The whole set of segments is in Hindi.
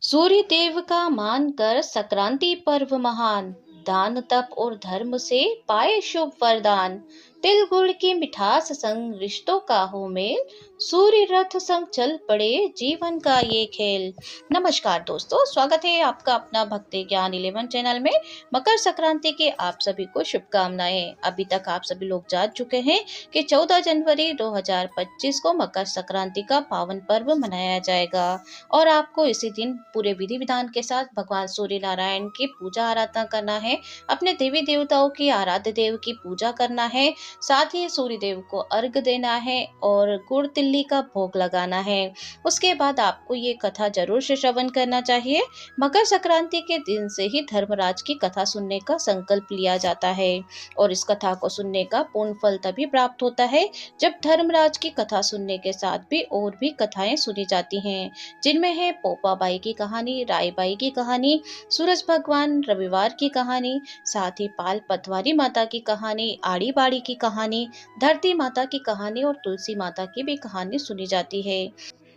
सूर्य देव का मानकर संक्रांति पर्व महान, दान तप और धर्म से पाए शुभ वरदान। तिल गुड़ की मिठास संग रिश्तों का हो मेल, सूर्य रथ संग चल पड़े जीवन का ये खेल। नमस्कार दोस्तों, स्वागत है आपका अपना भक्ति ज्ञान 11 चैनल में। मकर संक्रांति के आप सभी को शुभकामनाएं। अभी तक आप सभी लोग जान चुके हैं कि 14 जनवरी 2025 को मकर संक्रांति का पावन पर्व मनाया जाएगा और आपको इसी दिन पूरे विधि विधान के साथ भगवान सूर्य नारायण की पूजा आराधना करना है, अपने देवी देवताओं की आराध्य देव की पूजा करना है, साथ ही सूर्य देव को अर्घ देना है और गुड़ तिल्ली का भोग लगाना है। उसके बाद आपको ये कथा जरूर से श्रवण करना चाहिए। मकर संक्रांति के दिन से ही धर्मराज की कथा सुनने का संकल्प लिया जाता है और इस कथा को सुनने का पूर्ण फल तभी प्राप्त होता है जब धर्मराज की कथा सुनने के साथ भी और भी कथाएं सुनी जाती हैं, जिनमें है पोपा बाई की कहानी, राय बाई की कहानी, सूरज भगवान रविवार की कहानी, साथ ही पाल पतवारी माता की कहानी, आड़ी बाड़ी की कहानी, धरती माता की कहानी और तुलसी माता की भी कहानी सुनी जाती है।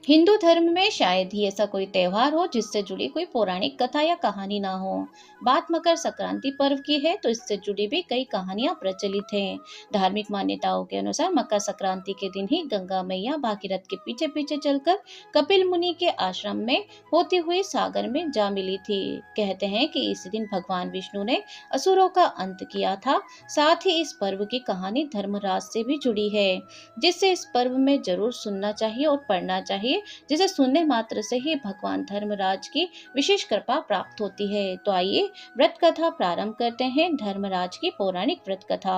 हिंदू धर्म में शायद ही ऐसा कोई त्योहार हो जिससे जुड़ी कोई पौराणिक कथा या कहानी ना हो। बात मकर संक्रांति पर्व की है तो इससे जुड़ी भी कई कहानियां प्रचलित हैं। धार्मिक मान्यताओं के अनुसार मकर संक्रांति के दिन ही गंगा मैया भागीरथ के पीछे पीछे चलकर कपिल मुनि के आश्रम में होती हुई सागर में जा मिली थी। कहते हैं कि इस दिन भगवान विष्णु ने असुरों का अंत किया था। साथ ही इस पर्व की कहानी धर्मराज से भी जुड़ी है, जिससे इस पर्व में जरूर सुनना चाहिए और पढ़ना चाहिए, जिसे सुनने मात्र से ही भगवान धर्मराज की विशेष कृपा प्राप्त होती है। तो आइए व्रत कथा प्रारंभ करते हैं। धर्मराज की पौराणिक व्रत कथा।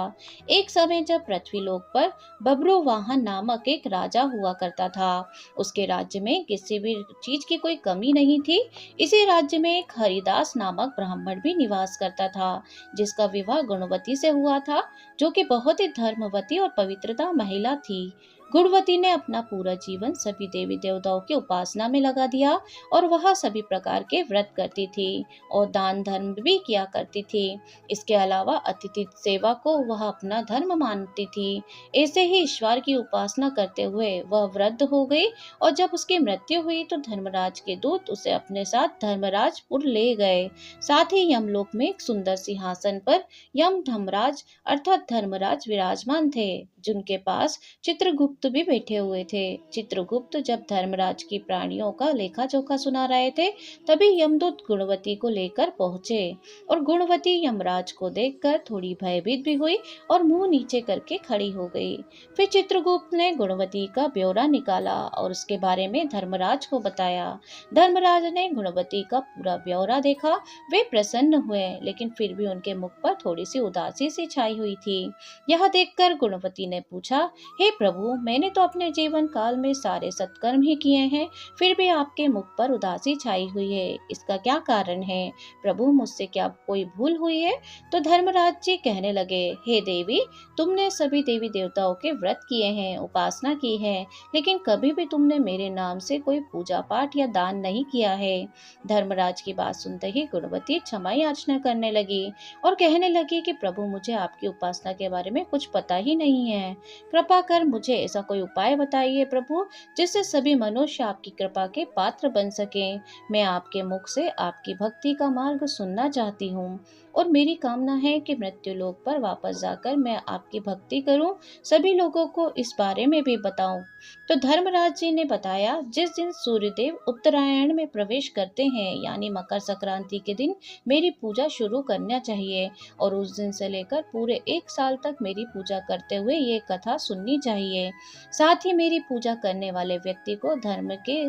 एक समय जब पृथ्वीलोक पर बब्रुवाहन नामक एक राजा हुआ करता था। उसके राज्य में किसी भी चीज की कोई कमी नहीं थी। इसी राज्य में एक हरिदास नामक ब्राह्मण भी निवास करता था, जिसका विवाह गुणवती से हुआ था, जो कि बहुत ही धर्मवती और पवित्रता महिला थी। गुणवती ने अपना पूरा जीवन सभी देवी देवताओं की उपासना में लगा दिया और वह सभी प्रकार के व्रत करती थी और दान धर्म भी किया करती थी। इसके अलावा अतिथि सेवा को वह अपना धर्म मानती थी। ऐसे ही ईश्वर की उपासना करते हुए वह वृद्ध हो गई और जब उसकी मृत्यु हुई तो धर्मराज के दूत उसे अपने साथ धर्मराजपुर ले गए। साथ ही यमलोक में एक सुंदर सिंहासन पर यम धर्मराज अर्थात धर्मराज विराजमान थे, जिनके पास चित्रगुप्त भी बैठे हुए थे। चित्रगुप्त जब धर्मराज की प्राणियों का लेखा जोखा सुना रहे थे, तभी यमदूत गुणवती को लेकर पहुंचे और गुणवती यमराज को देखकर थोड़ी भयभीत भी हुई और मुंह नीचे करके खड़ी हो गई। फिर चित्रगुप्त ने गुणवती का ब्यौरा निकाला और उसके बारे में धर्मराज को बताया। धर्मराज ने गुणवती का पूरा ब्यौरा देखा। वे प्रसन्न हुए, लेकिन फिर भी उनके मुख पर थोड़ी सी उदासी सी छाई हुई थी। यह देखकर गुणवती ने पूछा, हे प्रभु, मैंने तो अपने जीवन काल में सारे सत्कर्म ही किए हैं, फिर भी आपके मुख पर उदासी छाई हुई है। इसका क्या कारण है? प्रभु, मुझसे क्या कोई भूल हुई है? तो धर्मराज जी कहने लगे, हे देवी, तुमने सभी देवी देवताओं के व्रत किए हैं, उपासना की है, लेकिन कभी भी तुमने मेरे नाम से कोई पूजा पाठ या दान नहीं किया है। धर्मराज की बात सुनते ही गुणवती क्षमा याचना करने लगी और कहने लगी कि प्रभु, मुझे आपकी उपासना के बारे में कुछ पता ही नहीं है। कृपा कर मुझे ऐसा कोई उपाय बताइए प्रभु, जिससे सभी मनुष्य आपकी कृपा के पात्र बन सकें। मैं आपके मुख से आपकी भक्ति का मार्ग सुनना चाहती हूँ और मेरी कामना है कि मृत्यु लोक पर वापस जाकर मैं आपकी भक्ति करूं, सभी लोगों को इस बारे में भी बताऊं। तो धर्मराज जी ने बताया, जिस दिन सूर्यदेव उत्तरायण में प्रवेश करते हैं, यानी मकर संक्रांति के दिन मेरी पूजा शुरू करना चाहिए और उस दिन से लेकर पूरे 1 साल तक मेरी पूजा करते हुए ये कथा सुननी चाहिए। साथ ही मेरी पूजा करने वाले व्यक्ति को धर्म के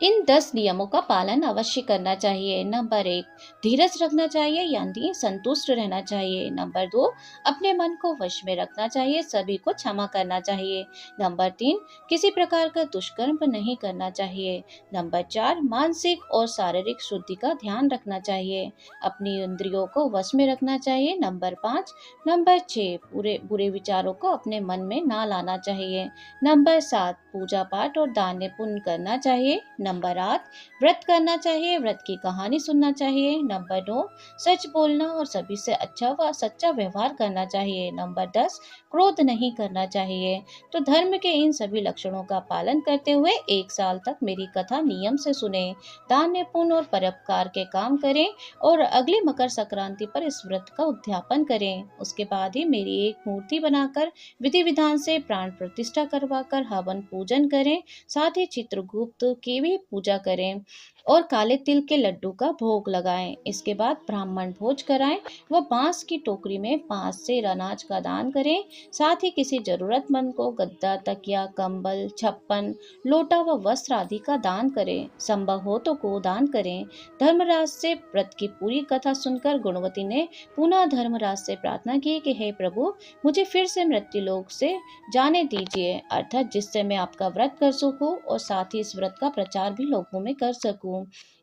इन 10 नियमों का पालन अवश्य करना चाहिए। नंबर 1, धीरज रखना चाहिए, यानी संतुष्ट रहना चाहिए। नंबर 2, अपने मन को वश में रखना चाहिए, सभी को क्षमा करना चाहिए। नंबर 3, किसी प्रकार का दुष्कर्म नहीं करना चाहिए। नंबर 4, मानसिक और शारीरिक शुद्धि का ध्यान रखना चाहिए, अपनी इंद्रियों को वश में रखना चाहिए। नंबर 5, नंबर 6, बुरे विचारों को अपने मन में ना लाना चाहिए। नंबर 7, पूजा पाठ और दान पुण्य करना चाहिए। नंबर 8, व्रत करना चाहिए, व्रत की कहानी सुनना चाहिए। नंबर 9, सच बोलना और सभी से अच्छा व सच्चा व्यवहार करना चाहिए। नंबर 10, क्रोध नहीं करना चाहिए। तो धर्म के इन सभी लक्षणों का पालन करते हुए 1 साल तक मेरी कथा नियम से सुने, दान पुण्य और परोपकार के काम करें और अगली मकर संक्रांति पर इस व्रत का उद्यापन करें। उसके बाद ही मेरी एक मूर्ति बनाकर विधि विधान से प्राण प्रतिष्ठा करवाकर हवन पूजन करें। साथ ही चित्रगुप्त की भी पूजा करें और काले तिल के लड्डू का भोग लगाएं। इसके बाद ब्राह्मण भोज कराएं व बांस की टोकरी में 5 सेर अनाज का दान करें। साथ ही किसी जरूरतमंद को गद्दा, तकिया, कंबल, छप्पन, लोटा व वस्त्र आदि का दान करें। संभव हो तो गोदान करें। धर्मराज से व्रत की पूरी कथा सुनकर गुणवती ने पुनः धर्मराज से प्रार्थना की कि हे प्रभु, मुझे फिर से मृत्युलोक से जाने दीजिए, अर्थात जिससे मैं आपका व्रत कर सकूं और साथ ही इस व्रत का प्रचार भी लोगों में कर सकूं।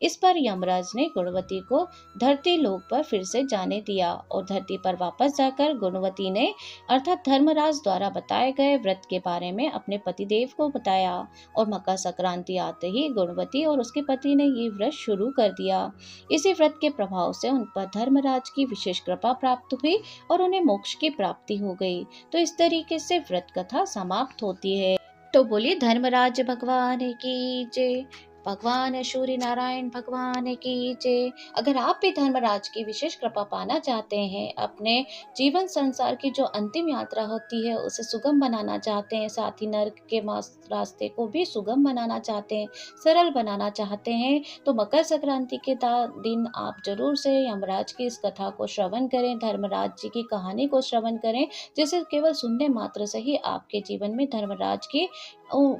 इस पर यमराज ने गुणवती को धरती लोक पर फिर से जाने दिया और धरती पर वापस जाकर गुणवती ने अर्थात धर्मराज द्वारा बताए गए व्रत के बारे में अपने पतिदेव को बताया और मकर संक्रांति आते ही गुणवती और उसके पति ने ये व्रत शुरू कर दिया। इसी व्रत के प्रभाव से उन पर धर्मराज की विशेष कृपा प्राप्त हुई और उन्हें मोक्ष की प्राप्ति हो गई। तो इस तरीके से व्रत कथा समाप्त होती है। तो बोलिए धर्मराज भगवान की जय, भगवान सूर्य नारायण भगवान की जय। अगर आप भी धर्मराज की विशेष कृपा पाना चाहते हैं, अपने जीवन संसार की जो अंतिम यात्रा होती है उसे सुगम बनाना चाहते हैं, साथ ही नर्क के रास्ते को भी सुगम बनाना चाहते हैं, सरल बनाना चाहते हैं, तो मकर संक्रांति के दिन आप जरूर से यमराज की इस कथा को श्रवण करें, धर्मराज जी की कहानी को श्रवण करें, जिसे केवल सुनने मात्र से ही आपके जीवन में धर्मराज की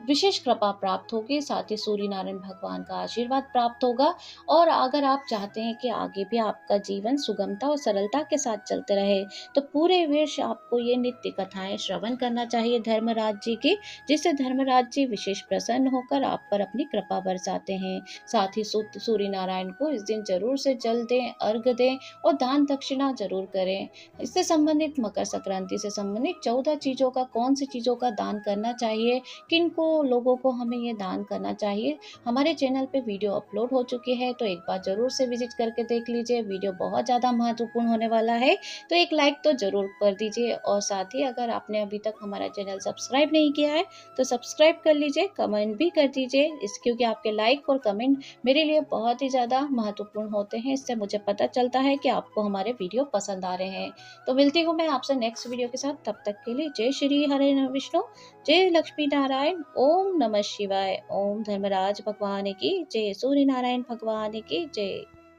विशेष कृपा प्राप्त होगी, साथ ही सूर्य नारायण भगवान का आशीर्वाद प्राप्त होगा। और अगर आप चाहते हैं कि आगे भी आपका जीवन सुगमता और सरलता के साथ चलते रहे, तो पूरे वर्ष आपको ये नित्य कथाएं श्रवण करना चाहिए धर्मराज जी की, जिससे धर्मराज जी विशेष प्रसन्न होकर आप पर अपनी कृपा बरसाते हैं। साथ ही सूर्य नारायण को इस दिन जरूर से जल दें, अर्घ दें और दान दक्षिणा जरूर करें। इससे संबंधित मकर संक्रांति से संबंधित 14 चीजों का, कौन सी चीजों का दान करना चाहिए, किनको लोगों को हमें ये दान करना चाहिए, हमारे चैनल पे वीडियो अपलोड हो चुकी है, तो एक बार जरूर से विजिट करके देख लीजिए। वीडियो बहुत ज़्यादा महत्वपूर्ण होने वाला है, तो एक लाइक तो जरूर कर दीजिए और साथ ही अगर आपने अभी तक हमारा चैनल सब्सक्राइब नहीं किया है तो सब्सक्राइब कर लीजिए, कमेंट भी कर दीजिए क्योंकि आपके लाइक और कमेंट मेरे लिए बहुत ही ज़्यादा महत्वपूर्ण होते हैं। इससे मुझे पता चलता है कि आपको हमारे वीडियो पसंद आ रहे हैं। तो मिलती हूँ मैं आपसे नेक्स्ट वीडियो के साथ, तब तक के लिए जय श्री हरे विष्णु, जय लक्ष्मी नारायण, ओम नमः शिवाय, ओम धर्मराज भगवान की जय, सूर्य नारायण भगवान की जय।